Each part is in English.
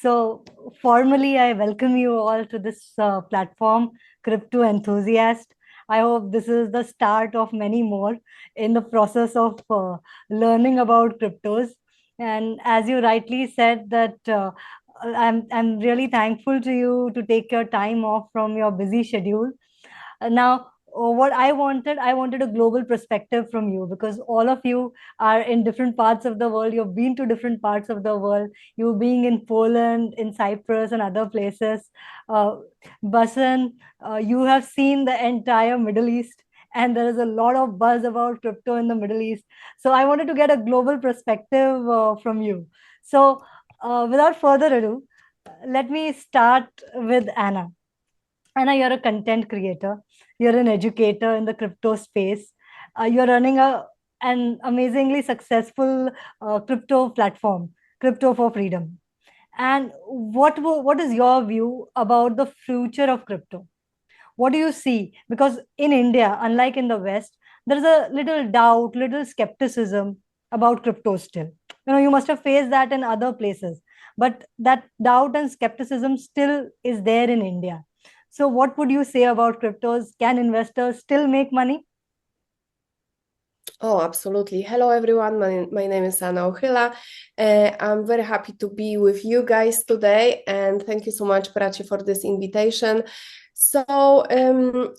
So, formally, I welcome you all to this platform, Crypto Enthusiast. I hope this is the start of many more in the process of learning about cryptos. And as you rightly said, that I'm really thankful to you to take your time off from your busy schedule. Now, what I wanted a global perspective from you because all of you are in different parts of the world. You've been to different parts of the world. You being in Poland, in Cyprus, and other places. Uh, Basan, you have seen the entire Middle East, and there is a lot of buzz about crypto in the Middle East. So I wanted to get a global perspective from you. So, without further ado, let me start with Anna. Anna, you're a content creator. You're an educator in the crypto space. You're running an amazingly successful crypto platform, Crypto for Freedom. And what is your view about the future of crypto? What do you see? Because in India, unlike in the West, there's a little doubt, little skepticism about crypto still. You must have faced that in other places, but that doubt and skepticism still is there in India. So, what would you say about cryptos? Can investors still make money? Oh, absolutely. Hello, everyone. My name is Anna Ochela. I'm very happy to be with you guys today. And thank you so much, Prachi, for this invitation. So,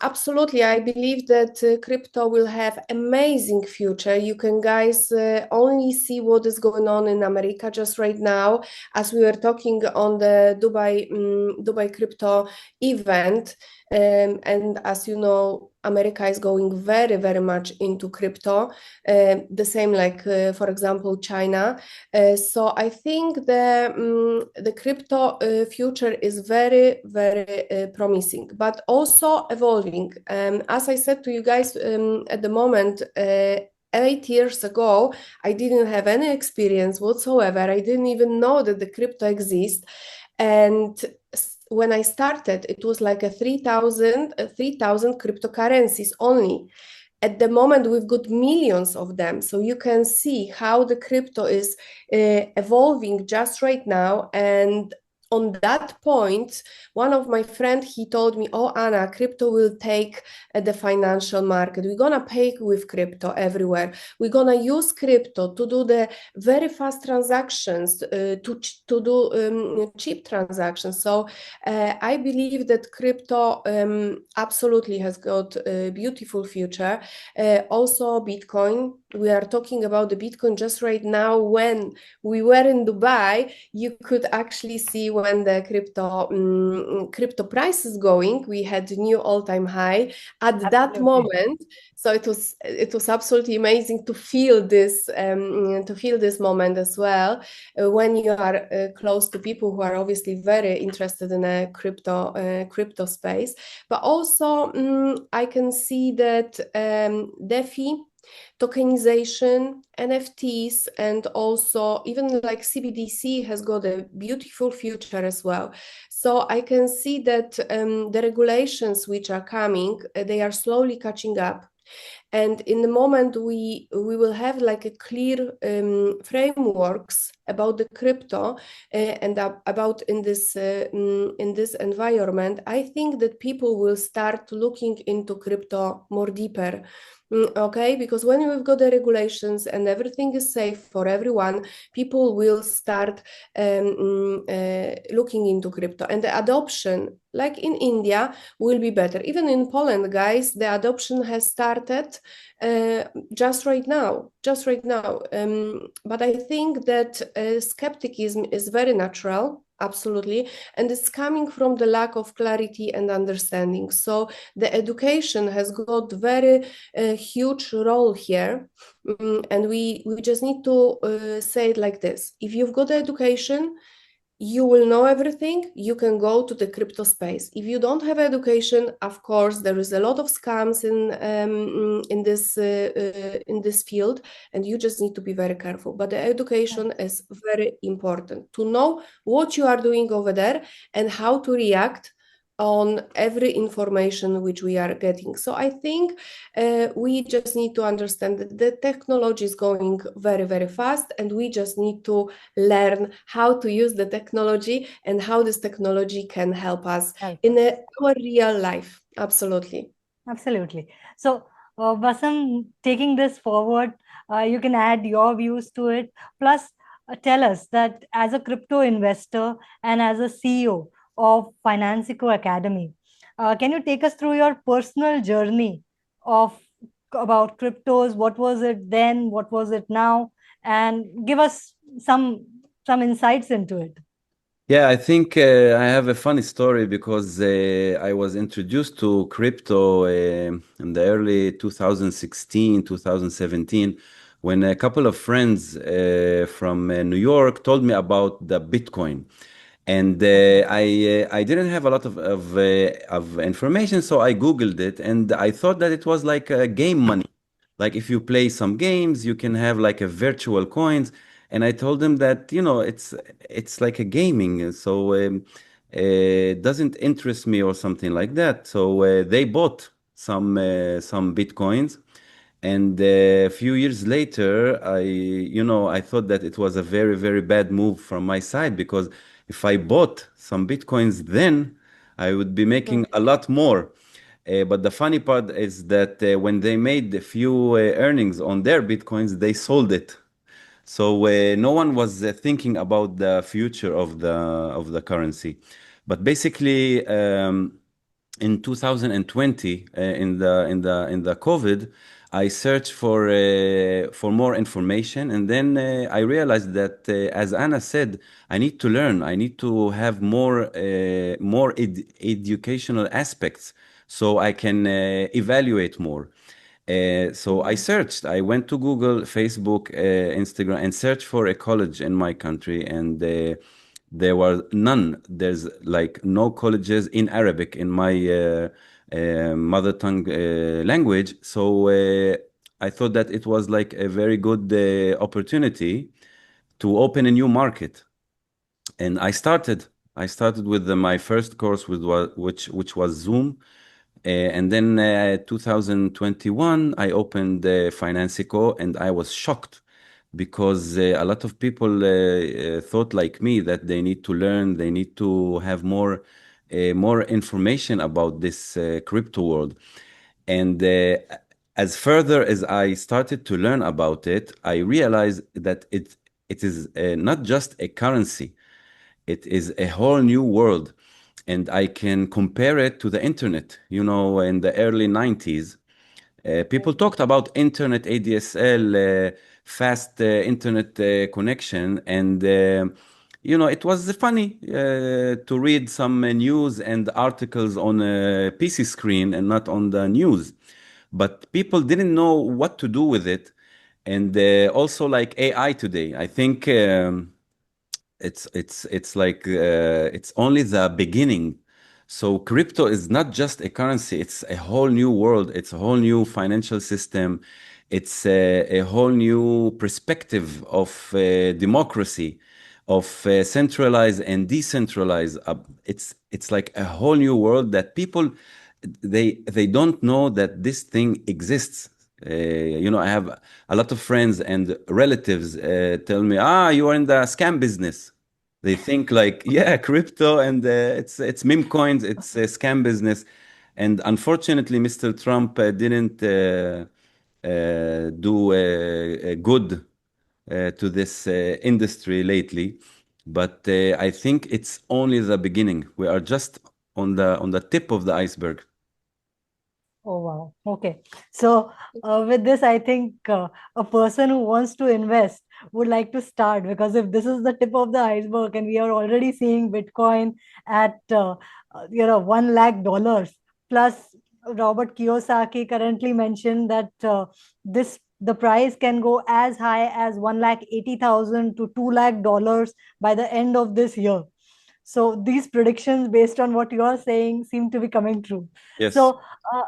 absolutely, I believe that crypto will have amazing future. You can guys only see what is going on in America just right now, as we were talking on the Dubai crypto event. And as you know, America is going very, very much into crypto. The same, like for example, China. So I think the crypto future is very, very promising, but also evolving. As I said to you guys at the moment. 8 years ago, I didn't have any experience whatsoever. I didn't even know that the crypto exists. And when I started, it was like a 3,000 cryptocurrencies only. At the moment, we've got millions of them. So you can see how the crypto is evolving just right now. And on that point, one of my friends, he told me, oh, Anna, crypto will take the financial market. We're going to pay with crypto everywhere. We're going to use crypto to do the very fast transactions, to do cheap transactions. So I believe that crypto absolutely has got a beautiful future. Also, Bitcoin. We are talking about the Bitcoin just right now. When we were in Dubai, you could actually see when the crypto price is going. We had new all-time high at that Absolutely. moment. So it was absolutely amazing to feel this moment as well when you are close to people who are obviously very interested in a crypto space. But also I can see that DeFi, tokenization, NFTs, and also even like CBDC has got a beautiful future as well. So I can see that the regulations which are coming, they are slowly catching up. And in the moment we will have like a clear frameworks about the crypto and about in this environment, I think that people will start looking into crypto more deeper. Okay, because when we've got the regulations and everything is safe for everyone, people will start looking into crypto, and the adoption, like in India, will be better. Even in Poland, guys, the adoption has started just right now. But I think that skepticism is very natural. Absolutely. And it's coming from the lack of clarity and understanding. So the education has got very huge role here. And we just need to say it like this. If you've got education, you will know everything, you can go to the crypto space. If you don't have education, of course, there is a lot of scams in this field, and you just need to be very careful. But the education is very important to know what you are doing over there and how to react on every information which we are getting. So I think we just need to understand that the technology is going very, very fast, and we just need to learn how to use the technology and how this technology can help us Help in us. our real life. Absolutely. Absolutely. So, Basam, taking this forward, you can add your views to it. Plus, tell us that as a crypto investor and as a CEO of Financico Academy, can you take us through your personal journey of about cryptos? What was it then? What was it now? And give us some insights into it. Yeah, I think I have a funny story because I was introduced to crypto in the early 2016, 2017, when a couple of friends from New York told me about the Bitcoin. And I didn't have a lot of information, so I Googled it, and I thought that it was like game money. Like if you play some games, you can have like a virtual coins. And I told them that, it's like a gaming, so it doesn't interest me or something like that. So they bought some Bitcoins, and a few years later, I thought that it was a very, very bad move from my side, because if I bought some Bitcoins then, I would be making a lot more. But the funny part is that when they made a few earnings on their Bitcoins, they sold it. So no one was thinking about the future of the currency. But basically, in 2020, in the COVID, I searched for more information, and then I realized that, as Anna said, I need to learn. I need to have more educational aspects, so I can evaluate more. So I searched. I went to Google, Facebook, Instagram, and searched for a college in my country, and there were none. There's like no colleges in Arabic in my mother tongue language. So I thought that it was like a very good opportunity to open a new market, and I started with my first course, which was Zoom. And then 2021, I opened Financico, and I was shocked because a lot of people thought like me that they need to learn, they need to have more information about this crypto world. And as further as I started to learn about it, I realized that it is not just a currency, it is a whole new world. And I can compare it to the internet. In the early 90s, people talked about internet, ADSL, fast internet connection, and it was funny to read some news and articles on a PC screen and not on the news. But people didn't know what to do with it. And also like AI today, I think it's like it's only the beginning. So crypto is not just a currency, it's a whole new world, it's a whole new financial system, it's a whole new perspective of democracy, of centralized and decentralized. It's like a whole new world that people, they don't know that this thing exists. I have a lot of friends and relatives tell me, you are in the scam business. They think like, yeah, crypto, and it's meme coins, it's a scam business. And unfortunately, Mr. Trump didn't do a good to this industry lately. But I think it's only the beginning. We are just on the tip of the iceberg. Oh, wow. Okay. So, with this, I think a person who wants to invest would like to start, because if this is the tip of the iceberg and we are already seeing Bitcoin at, 1 lakh dollars, plus Robert Kiyosaki currently mentioned that the price can go as high as 1,80,000 to 2 lakh dollars by the end of this year. So these predictions, based on what you are saying, seem to be coming true. Yes. So, uh,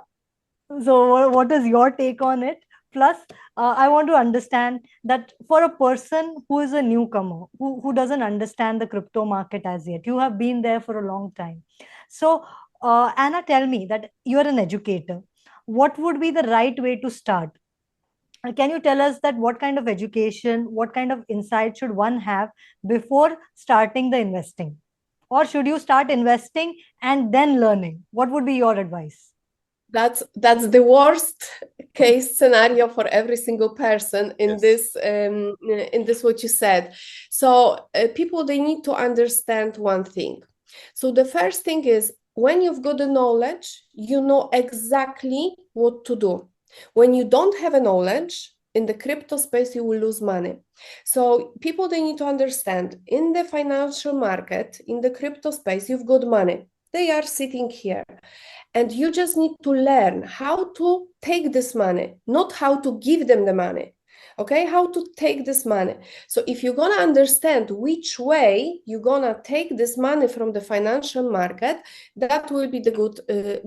what is your take on it? Plus, I want to understand that for a person who is a newcomer, who doesn't understand the crypto market as yet, you have been there for a long time. So, Anna, tell me that you're an educator. What would be the right way to start? Can you tell us that what kind of education, what kind of insight should one have before starting the investing? Or should you start investing and then learning? What would be your advice? That's the worst case scenario for every single person in Yes. this what you said. So people, they need to understand one thing. So the first thing is, when you've got the knowledge, you know exactly what to do. When you don't have a knowledge in the crypto space, you will lose money. So people, they need to understand, in the financial market, in the crypto space, you've got money. They are sitting here. And you just need to learn how to take this money, not how to give them the money. Okay, how to take this money. So if you're gonna understand which way you're gonna take this money from the financial market, that will be the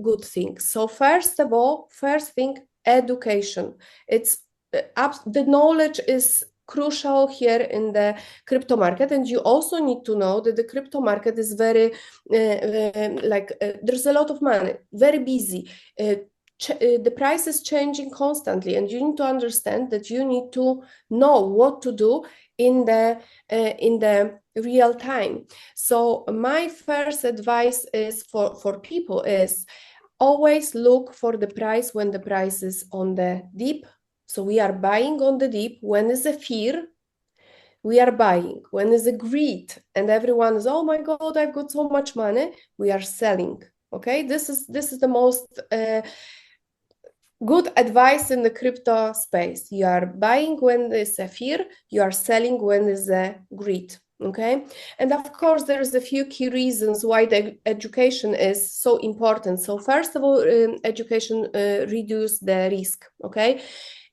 good thing. So first of all, first thing, education. It's the knowledge is crucial here in the crypto market, and you also need to know that the crypto market is very there's a lot of money, very busy. The price is changing constantly, and you need to understand that you need to know what to do in the real time. So my first advice is for people is, always look for the price when the price is on the dip. So we are buying on the dip. When is a fear, we are buying. When is a greed and everyone is, oh my God, I've got so much money, we are selling. Okay, this is the most good advice in the crypto space. You are buying when there's a fear, you are selling when there's a greed. Okay, and of course there's a few key reasons why the education is so important. So first of all, education reduce the risk. Okay,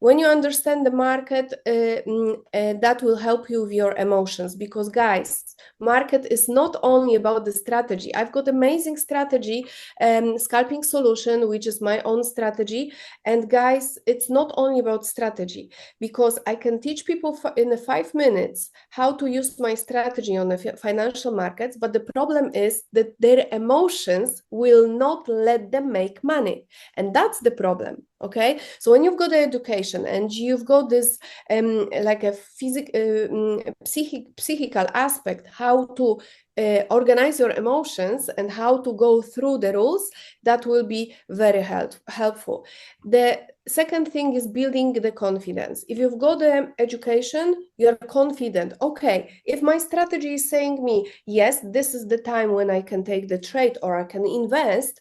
when you understand the market, that will help you with your emotions, because guys, market is not only about the strategy. I've got amazing strategy, scalping solution, which is my own strategy. And guys, it's not only about strategy, because I can teach people in 5 minutes how to use my strategy on the financial markets, but the problem is that their emotions will not let them make money, and that's the problem. Okay, so when you've got the education and you've got this like a psychical aspect, how to organize your emotions and how to go through the rules, that will be very helpful. The second thing is building the confidence. If you've got the education, you're confident. Okay, if my strategy is saying me, yes, this is the time when I can take the trade or I can invest,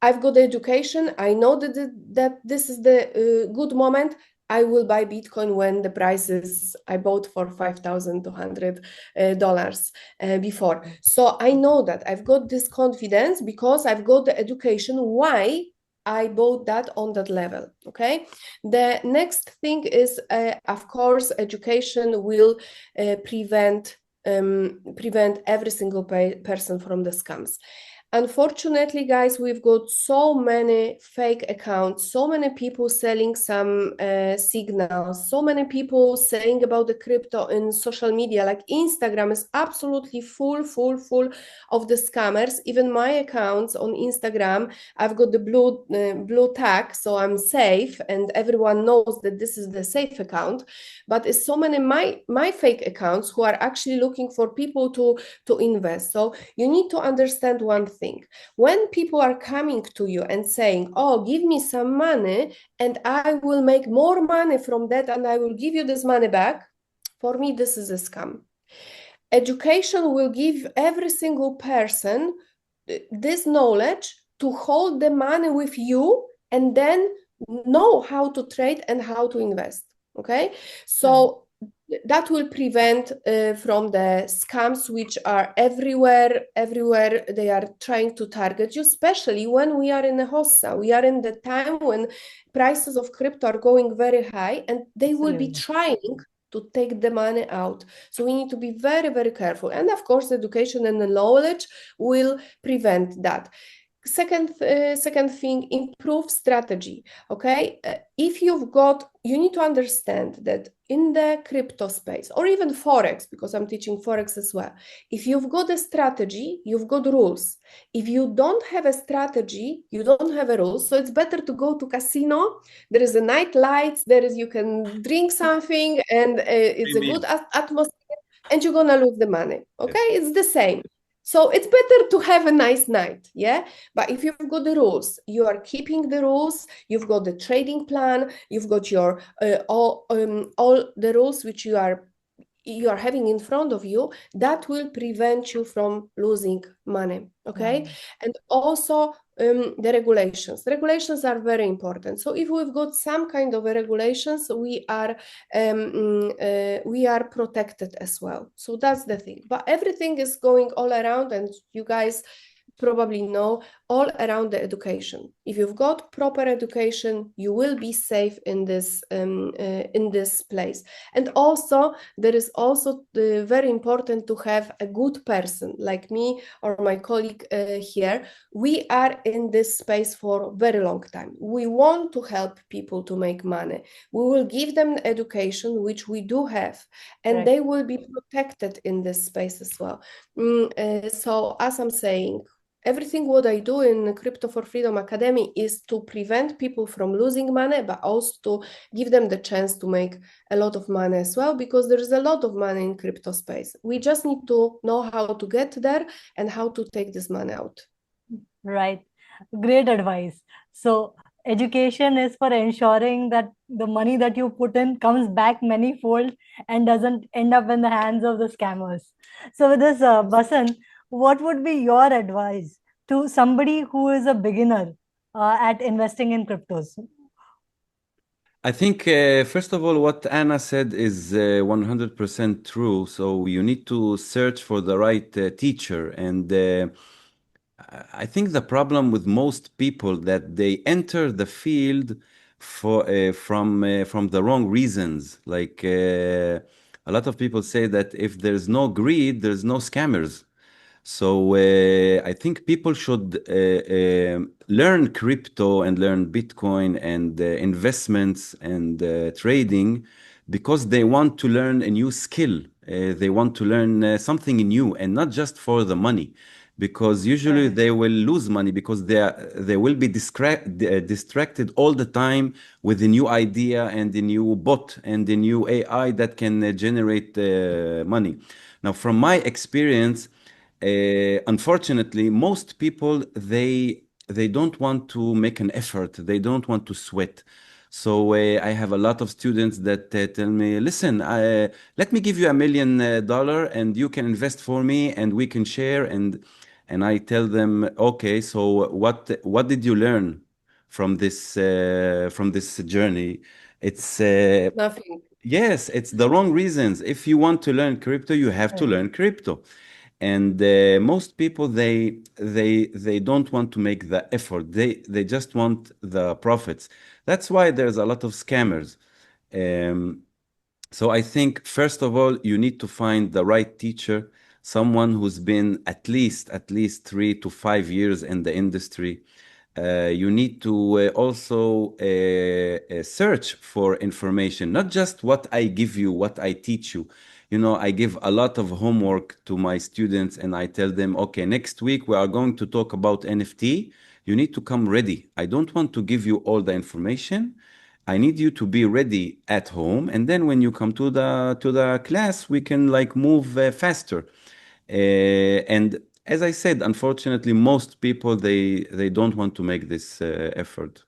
I've got the education, I know that this is the good moment, I will buy Bitcoin when the price is, I bought for $5,200 before. So I know that I've got this confidence because I've got the education why I bought that on that level. Okay. The next thing is, of course, education will prevent every single person from the scams. Unfortunately, guys, we've got so many fake accounts, so many people selling some signals, so many people saying about the crypto in social media. Like Instagram is absolutely full of the scammers. Even my accounts on Instagram, I've got the blue tag, so I'm safe, and everyone knows that this is the safe account. But it's so many my fake accounts who are actually looking for people to invest. So you need to understand one thing. When people are coming to you and saying, oh, give me some money and I will make more money from that and I will give you this money back, for me, this is a scam. Education will give every single person this knowledge to hold the money with you and then know how to trade and how to invest. Okay, so that will prevent from the scams, which are everywhere they are trying to target you, especially when we are in a hossa. We are in the time when prices of crypto are going very high and they will be trying to take the money out. So we need to be very careful, and of course education and the knowledge will prevent that. second thing, improve strategy. Okay, if you need to understand that in the crypto space or even forex, because I'm teaching forex as well, if you've got a strategy, you've got rules. If you don't have a strategy, you don't have a rule. So it's better to go to casino. There is a night lights. You can drink something, and it's a good atmosphere, and you're gonna lose the money. Okay, it's the same. So it's better to have a nice night, yeah? But if you've got the rules, you are keeping the rules, you've got the trading plan, you've got your all the rules which you are having in front of you, that will prevent you from losing money. Okay. And also the regulations are very important. So if we've got some kind of regulations, we are protected as well. So that's the thing. But everything is going all around, and you guys probably know, all around the education. If you've got proper education, you will be safe in this place. And also, there is also very important to have a good person like me or my colleague here. We are in this space for a very long time. We want to help people to make money. We will give them education, which we do have, and they will be protected in this space as well. So as I'm saying, everything what I do in Crypto for Freedom Academy is to prevent people from losing money, but also to give them the chance to make a lot of money as well, because there is a lot of money in crypto space. We just need to know how to get there and how to take this money out. Right. Great advice. So education is for ensuring that the money that you put in comes back manyfold and doesn't end up in the hands of the scammers. So with this, Basan, what would be your advice to somebody who is a beginner at investing in cryptos? I think, first of all, what Anna said is 100% true. So you need to search for the right teacher. And I think the problem with most people that they enter the field from the wrong reasons. Like a lot of people say that if there's no greed, there's no scammers. So I think people should learn crypto and learn Bitcoin and investments and trading because they want to learn a new skill. They want to learn something new and not just for the money. Because usually they will lose money because they will be distracted all the time with a new idea and a new bot and a new AI that can generate money. Now, from my experience, unfortunately, most people they don't want to make an effort. They don't want to sweat. So I have a lot of students that tell me, "Listen, let me give you $1 million, and you can invest for me, and we can share." And I tell them, "Okay, so what did you learn from this journey?" It's Nothing. yes, it's the wrong reasons. If you want to learn crypto, you have to learn crypto. And most people they don't want to make the effort. They just want the profits. That's why there's a lot of scammers. Um, so I think first of all you need to find the right teacher, someone who's been at least 3 to 5 years in the industry. You need to also search for information, not just what I give you, what I teach you. You know, I give a lot of homework to my students and I tell them, okay, next week we are going to talk about NFT. You need to come ready. I don't want to give you all the information. I need you to be ready at home, and then when you come to the class, we can like move faster. And as I said, unfortunately, most people they don't want to make this effort.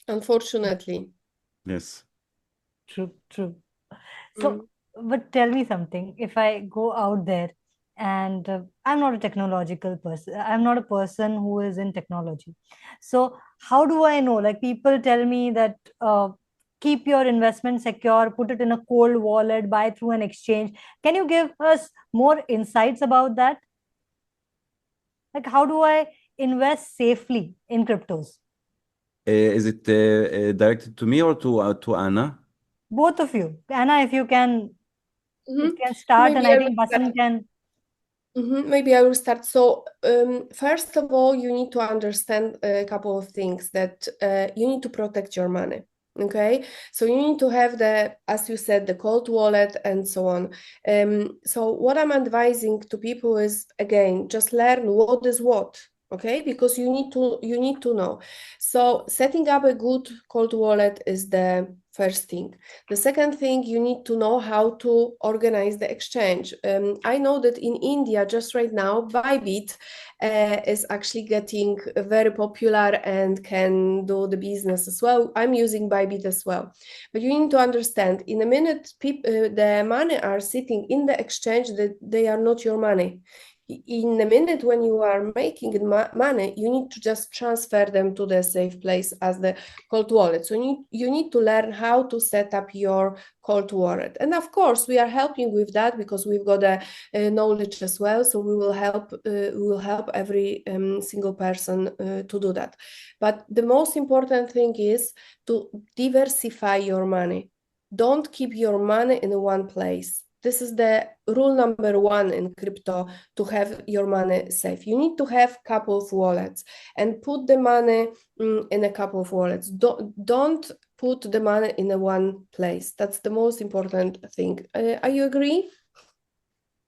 Unfortunately. Yes. True, true. So, but tell me something. If I go out there and I'm not a technological person, I'm not a person who is in technology. So, how do I know? Like, people tell me that keep your investment secure, put it in a cold wallet, buy through an exchange. Can you give us more insights about that? Like, how do I invest safely in cryptos? Is it directed to me or to Anna? Both of you. Anna, if you can, Mhm. it can start, and Maybe I I think will Basan can. Maybe I will start. So, first of all, you need to understand a couple of things that you need to protect your money. Okay, so you need to have the, as you said, the cold wallet and so on. So what I'm advising to people is, again, just learn what is what. Okay, because you need to know. So setting up a good cold wallet is the first thing. The second thing, you need to know how to organize the exchange. I know that in India, just right now, Bybit is actually getting very popular and can do the business as well. I'm using Bybit as well. But you need to understand, in a minute, the money are sitting in the exchange, that they are not your money. In a minute when you are making money, you need to just transfer them to the safe place as the cold wallet. So you need to learn how to set up your cold wallet. And of course, we are helping with that because we've got a knowledge as well. So we will help every single person to do that. But the most important thing is to diversify your money. Don't keep your money in one place. This is the rule number one in crypto to have your money safe. You need to have a couple of wallets and put the money in a couple of wallets. Don't put the money in a one place. That's the most important thing. Are you agree?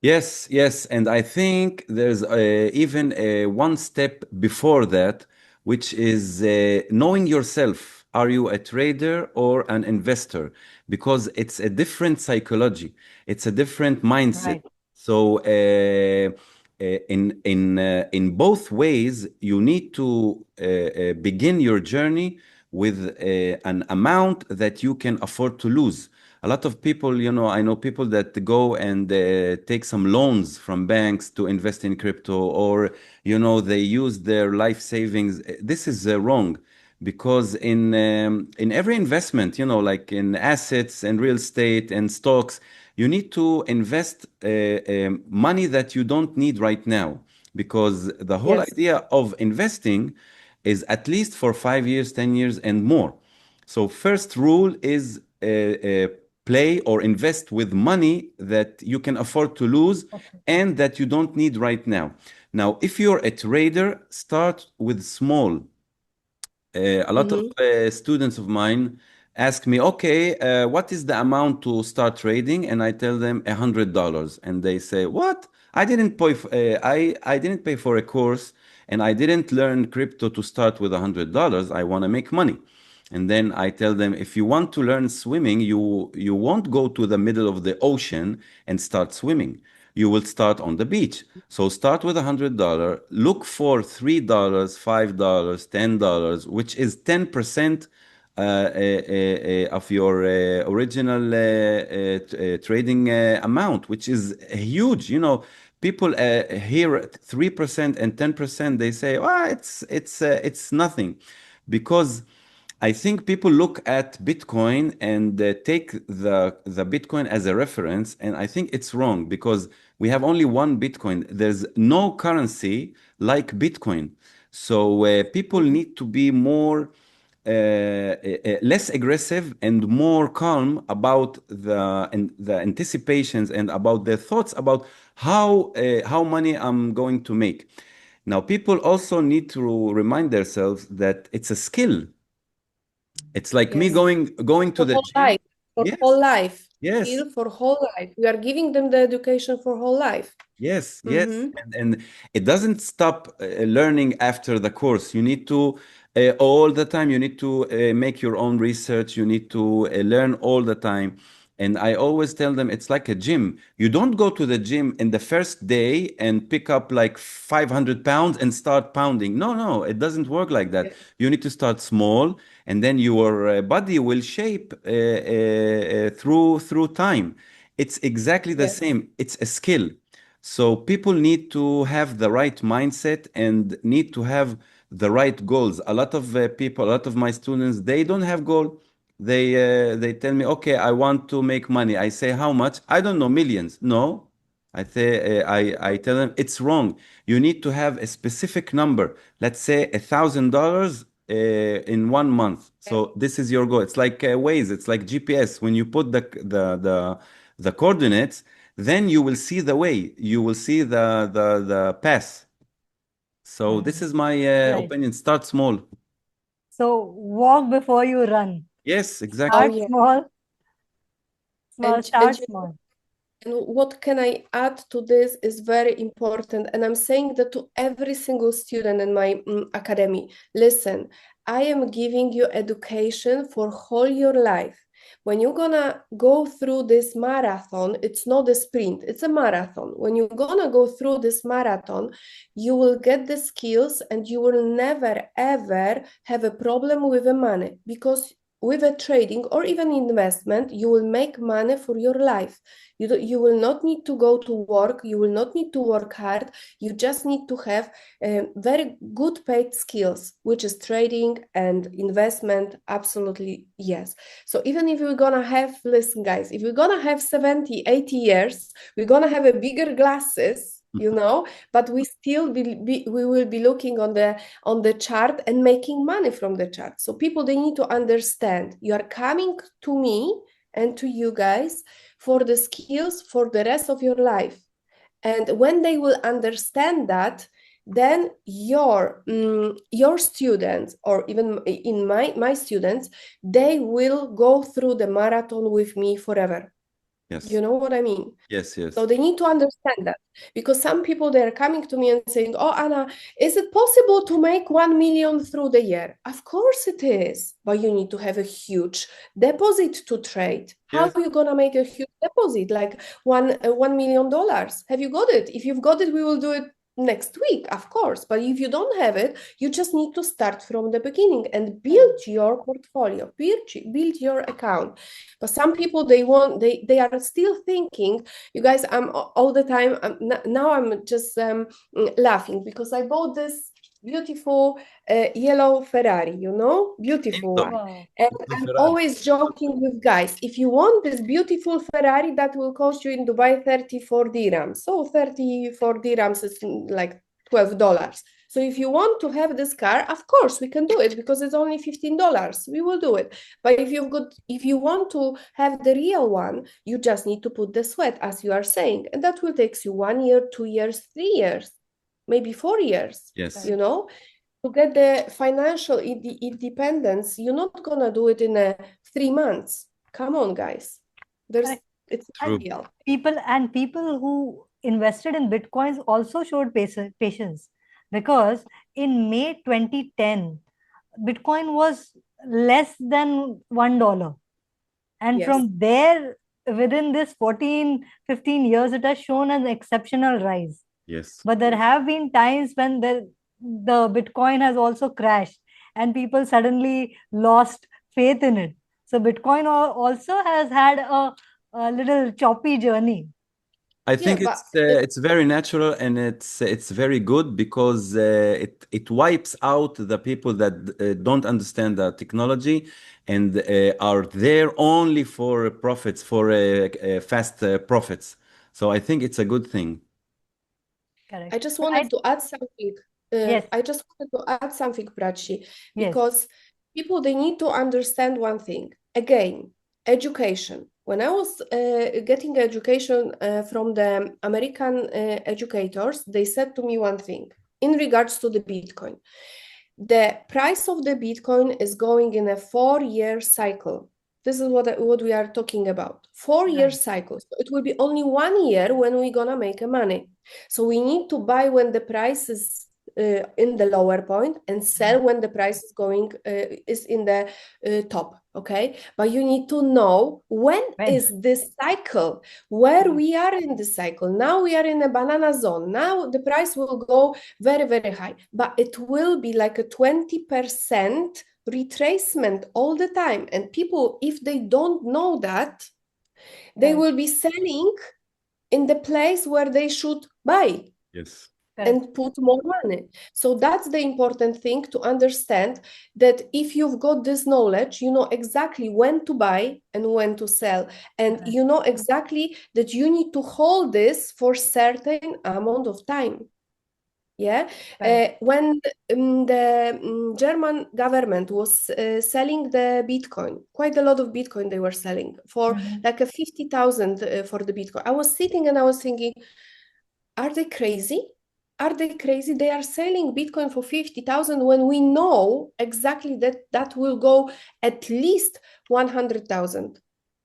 Yes, yes, and I think there's even one step before that, which is knowing yourself. Are you a trader or an investor? Because it's a different psychology, it's a different mindset. Right. So in both ways, you need to begin your journey with an amount that you can afford to lose. A lot of people, I know people that go and take some loans from banks to invest in crypto, or, they use their life savings. This is wrong, because in every investment, like in assets and real estate and stocks, you need to invest money that you don't need right now, because the whole Yes. idea of investing is at least for 5 years, 10 years, and more. So first rule is play or invest with money that you can afford to lose Okay. and that you don't need right now. Now, if you're a trader, start with small. A lot of students of mine ask me, okay, what is the amount to start trading? And I tell them $100, and they say, "What? I didn't pay. I didn't pay for a course, and I didn't learn crypto to start with $100. I want to make money." And then I tell them, if you want to learn swimming, you won't go to the middle of the ocean and start swimming. You will start on the beach. So start with $100. Look for $3, $5, $10, which is 10% of your original trading amount, which is huge. People hear 3% and 10%. They say, "Oh, it's nothing," because I think people look at Bitcoin and take the Bitcoin as a reference, and I think it's wrong, because we have only one Bitcoin. There's no currency like Bitcoin. So people need to be more less aggressive and more calm about the anticipations and about their thoughts about how money I'm going to make. Now, people also need to remind themselves that it's a skill. It's like me Yes. going to For the whole gym. life. For whole Yes, life. yes. Skill for whole life. We are giving them the education for whole life. Yes, yes. Mm-hmm. And it doesn't stop learning after the course. You need to, all the time, you need to make your own research. You need to learn all the time. And I always tell them it's like a gym. You don't go to the gym in the first day and pick up like 500 pounds and start pounding. No, no, it doesn't work like that. Yes. You need to start small, and then your body will shape through time. It's exactly the Yes. same. It's a skill. So people need to have the right mindset and need to have the right goals. A lot of people, a lot of my students, they don't have goal. They tell me, okay, I want to make money. I say, how much? I don't know, millions. No, I tell them it's wrong. You need to have a specific number. Let's say $1,000 in 1 month. So this is your goal. It's like Waze. It's like GPS. When you put the coordinates, then you will see the way, you will see the path. So this is my Right. opinion. Start small. So walk before you run. Yes, Oh exactly. Start yeah, small, and start small. and what can I add to this is very important. And I'm saying that to every single student in my academy. Listen, I am giving you education for whole your life. When you're gonna go through this marathon, it's not a sprint, it's a marathon. When you're gonna go through this marathon, you will get the skills and you will never ever have a problem with the money, because with a trading or even investment, you will make money for your life. You will not need to go to work, you will not need to work hard, you just need to have very good paid skills, which is trading and investment. Absolutely, yes. So even if we're gonna have, listen guys, if we're gonna have 70, 80 years, we're gonna have a bigger glasses, but we still we will be looking on the chart and making money from the chart. So people, they need to understand, you are coming to me and to you guys for the skills for the rest of your life. And when they will understand that, then your students, or even in my students, they will go through the marathon with me forever. Yes. You know what I mean? Yes, yes. So they need to understand that, because some people, they are coming to me and saying, "Oh, Anna, is it possible to make 1 million through the year?" Of course it is, but you need to have a huge deposit to trade. How Yes. are you gonna make a huge deposit, like $1 million? Have you got it? If you've got it, we will do it next week, of course. But if you don't have it, you just need to start from the beginning and build your portfolio, build your account. But some people, they are still thinking, you guys, I'm all the time, now I'm just laughing because I bought this beautiful yellow Ferrari, beautiful one. Wow. And It's a I'm Ferrari. always joking with guys, if you want this beautiful Ferrari, that will cost you in Dubai 34 dirhams. So 34 dirhams is like $12. So if you want to have this car, of course we can do it, because it's only $15. We will do it. But if you want to have the real one, you just need to put the sweat, as you are saying, and that will take you 1 year, 2 years, 3 years, maybe 4 years. Yes. To get the financial independence, you're not gonna do it in 3 months. Come on, guys. Correct. It's True. real. People who invested in bitcoins also showed patience, because in May 2010 bitcoin was less than $1, and Yes. from there, within this 14-15 years, it has shown an exceptional rise. Yes. But there have been times when the bitcoin has also crashed and people suddenly lost faith in it. So bitcoin also has had a little choppy journey. I Yeah, think but it's very natural, and it's very good because it wipes out the people that don't understand the technology and are there only for profits, for fast profits. So I think it's a good thing. Correct. I just But wanted to add something. yes, I just wanted to add something, Prachi, yes, because people, they need to understand one thing. Again, education. When I was getting education from the American educators, they said to me one thing in regards to the Bitcoin. The price of the Bitcoin is going in a 4-year cycle. This is what we are talking about. 4-year right, cycle. So it will be only 1 year when we're gonna make a money. So we need to buy when the price is in the lower point and sell when the price is going is in the top. Okay, but you need to know when when, is this cycle, where we are in the cycle. Now we are in a banana zone. Now the price will go very, very high, but it will be like a 20% retracement all the time. And people, if they don't know that, they correct, will be selling in the place where they should buy Yes. correct, and put more money. So that's the important thing to understand, that if you've got this knowledge, you know exactly when to buy and when to sell. And correct. you know exactly that you need to hold this for certain amount of time. Yeah, Correct. when the German government was selling the Bitcoin, quite a lot of Bitcoin they were selling for Mhm. like a 50,000 for the Bitcoin. I was sitting and I was thinking, are they crazy? Are they crazy? They are selling Bitcoin for 50,000 when we know exactly that that will go at least 100,000.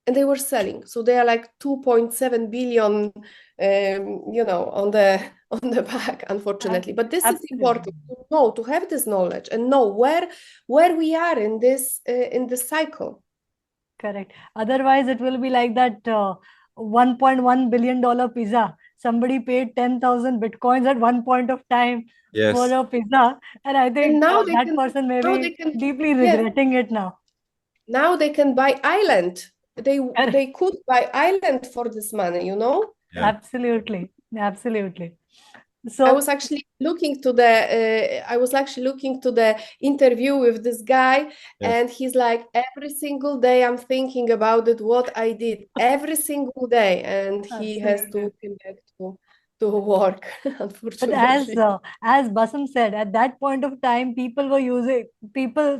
And they were selling. So they are like 2.7 billion, on the on the back, unfortunately. But this is Absolutely. important to know, to have this knowledge and know where we are in this cycle. Correct. Otherwise, it will be like that $1.1 billion pizza. Somebody paid 10,000 bitcoins at one point of time for Yes. a pizza. And I And think that person may now they be can, deeply yeah, regretting it now. now they can buy island. Correct. They could buy island for this money, you know? Yeah. Absolutely. Absolutely. I So, was actually looking to the interview with this guy, Yes. and he's like, every single day I'm thinking about it, what I did every single day, and he has absolutely. to come back to work, But unfortunately. as Basam said, at that point of time, people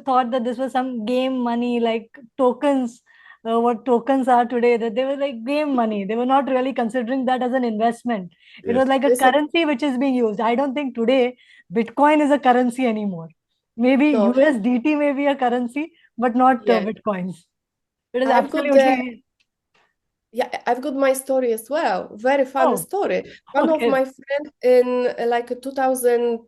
thought that this was some game money, like tokens, what tokens are today, that they were like game money. They were not really considering that as an investment. It was Yes. like a Listen, currency which is being used. I don't think today Bitcoin is a currency anymore. Maybe no, USDT may be a currency, but not yeah, Bitcoins. It is I've got the absolutely. Yeah, I've got my story as well. Very funny Oh, story. One of okay. my friends in like a 2000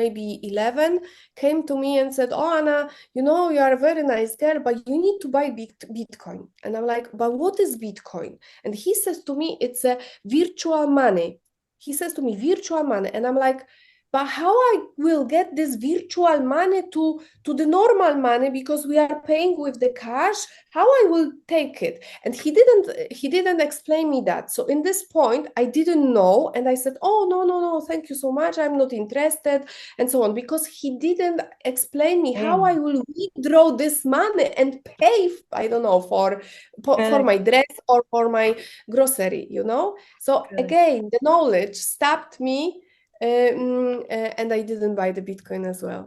maybe 11 came to me and said, "Oh, Anna, you are a very nice girl, but you need to buy Bitcoin." And I'm like, "But what is Bitcoin?" And he says to me, "It's a virtual money." He says to me, "Virtual money," and I'm like, "But how I will get this virtual money to the normal money because we are paying with the cash? How I will take it?" And he didn't explain me that. So in this point I didn't know, and I said, "Oh, no, no, no, thank you so much, I'm not interested," and so on, because he didn't explain me how I Same. will withdraw this money and pay, I don't know, for Correct. my dress or for my grocery. So Correct. again, the knowledge stopped me, and I didn't buy the Bitcoin as well.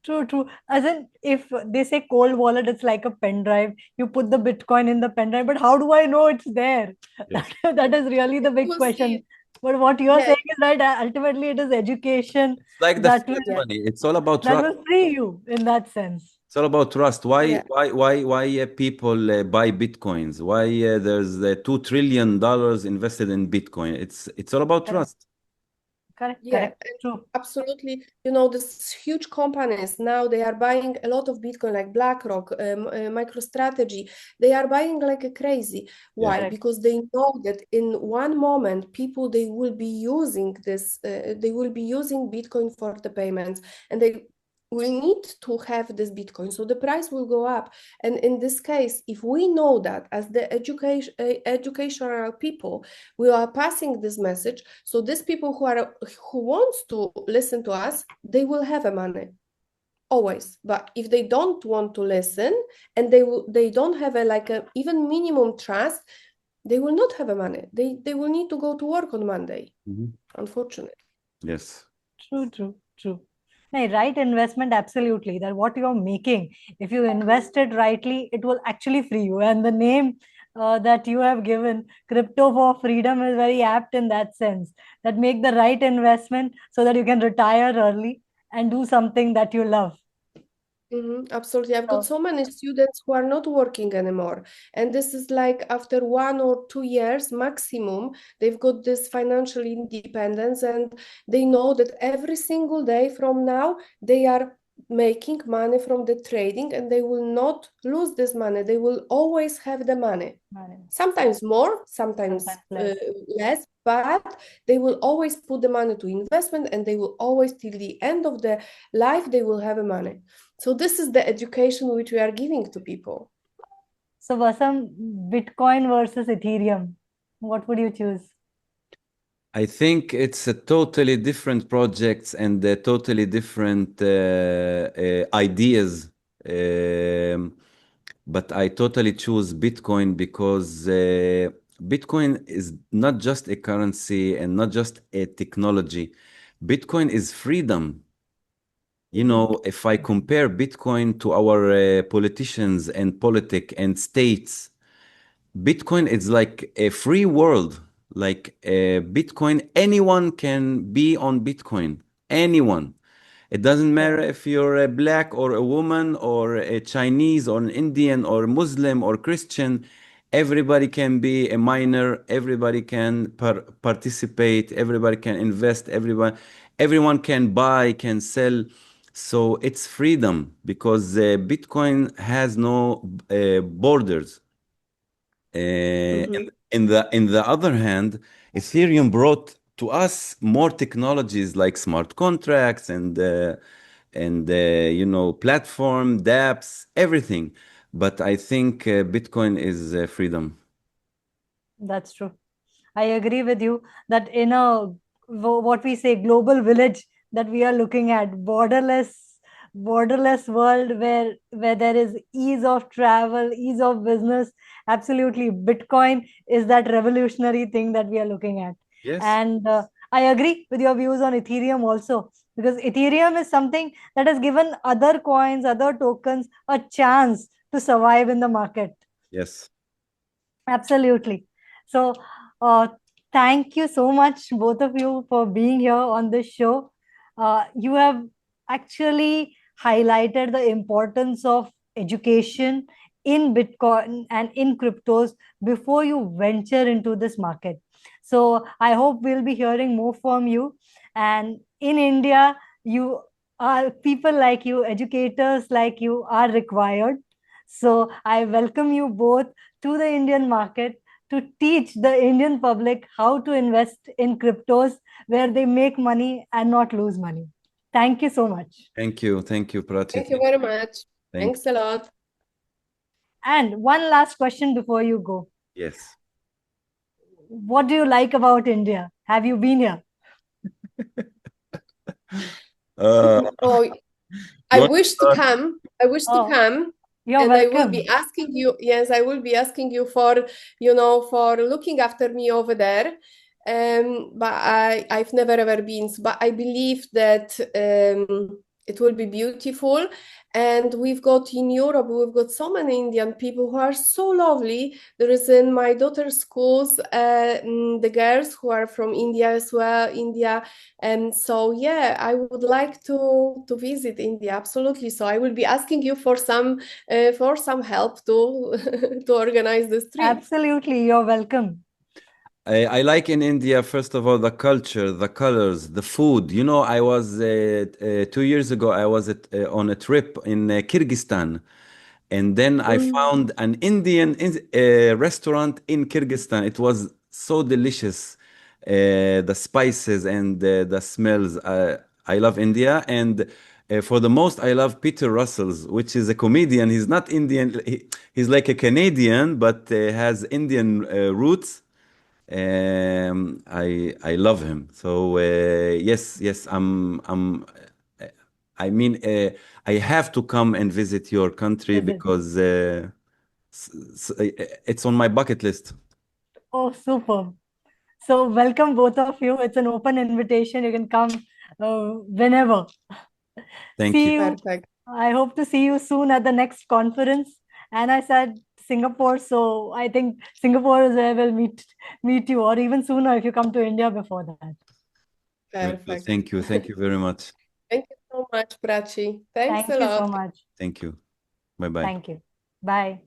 True, true. As in, if they say cold wallet, it's like a pen drive. You put the Bitcoin in the pen drive, but how do I know it's there? Yes. That is really the You big will see question. it. But what you are Yeah, saying is right. Ultimately, it is education It's like the that fiat will yeah, money. It's all about that trust. will free you in that sense. It's all about trust. yeah. Why people buy Bitcoins? Why there's $2 trillion invested in Bitcoin? It's all about Correct, trust. correct, Yeah, correct. True. absolutely. These huge companies now they are buying a lot of Bitcoin, like BlackRock, MicroStrategy. They are buying like a crazy. Yeah. Why? Correct. Because they know that in one moment, people they will be using this. They will be using Bitcoin for the payments, and they will need to have this Bitcoin. So the price will go up. And in this case, if we know that as the educational people, we are passing this message, so these people who wants to listen to us, they will have a money always. But if they don't want to listen, and they don't have a like a even minimum trust, they will not have a money. They will need to go to work on Monday, Mhm. unfortunately. Yes. True, true, true. No, right investment, absolutely. That what you're making, if you invest it rightly, it will actually free you. And the name that you have given, Crypto for Freedom, is very apt in that sense. That make the right investment so that you can retire early and do something that you love. Absolutely. I've got So, so many students who are not working anymore. And this is like after 1 or 2 years maximum, they've got this financial independence, and they know that every single day from now, they are making money from the trading, and they will not lose this money. They will always have the money. Sometimes more, sometimes sometimes less. less, but they will always put the money to investment, and they will always, till the end of the life, they will have a money. So this is the education which we are giving to people. So, Vasam, Bitcoin versus Ethereum, what would you choose? I think it's a totally different projects and totally different ideas. Um, but I totally choose Bitcoin because Bitcoin is not just a currency and not just a technology. Bitcoin is freedom. You know, if I compare Bitcoin to our politicians and and states, Bitcoin is like a free world. Like Bitcoin, anyone can be on Bitcoin. Anyone. It doesn't Yeah. matter if you're a black or a woman or a Chinese or an Indian or Muslim or Christian. Everybody can be a miner. Everybody can participate. Everybody can invest. Everyone can buy, can sell. So it's freedom because Bitcoin has no borders. Mhm. In the other hand, Ethereum brought to us more technologies like smart contracts and you know, platform, dApps, everything. But I think Bitcoin is freedom. That's true. I agree with you that in a what we say global village that we are looking at, borderless world where there is ease of travel, ease of business. Absolutely, Bitcoin is that revolutionary thing that we are looking at. Yes, And I agree with your views on Ethereum also, because Ethereum is something that has given other coins, other tokens a chance to survive in the market. yes. Absolutely. So, uh, thank you so much, both of you, for being here on this show. You have actually highlighted the importance of education in Bitcoin and in cryptos before you venture into this market. So, I hope we'll be hearing more from you. And in India, you are people like you, educators like you are required. So, I welcome you both to the Indian market to teach the Indian public how to invest in cryptos where they make money and not lose money. Thank you so much. Thank you, Prachi. Thank you very much. Thank Thanks a lot. And one last question before you go. yes. What do you like about India? Have you been here? Uh, Oh, you want to start? I wish to Oh, come, you're and I will be welcome. asking you, yes, I will be asking you for, you know, for looking after me over there. But I've never ever been, but I believe that it will be beautiful. And we've got in Europe, we've got so many Indian people who are so lovely. There is in my daughter's schools, the girls who are from India as well, India. And so, yeah, I would like to visit India, absolutely. So I will be asking you for some help to to organize this trip. Absolutely, you're welcome. I like in India, first of all, the culture, the colors, the food. You know, I was 2 years ago, I was on a trip in Kyrgyzstan. And then I Mm. found an Indian restaurant in Kyrgyzstan. It was so delicious. The spices and the smells. I love India. And for the most, I love Peter Russells, which is a comedian. He's not Indian. He's like a Canadian, but has Indian roots. I love him. So yes, I mean, I have to come and visit your country Visit. because it's on my bucket list. Oh, super. So, welcome both of you. It's an open invitation. You can come whenever. Thank you. See you. Perfect. I hope to see you soon at the next conference. And I said Singapore, so I think Singapore is where we'll meet you, or even sooner if you come to India before that. Will do. Perfect. Thank you. Thank you very much. Thank you so much, Prachi. Thanks a Thank you so lot. much. Thank you. Bye bye. Thank you. Bye.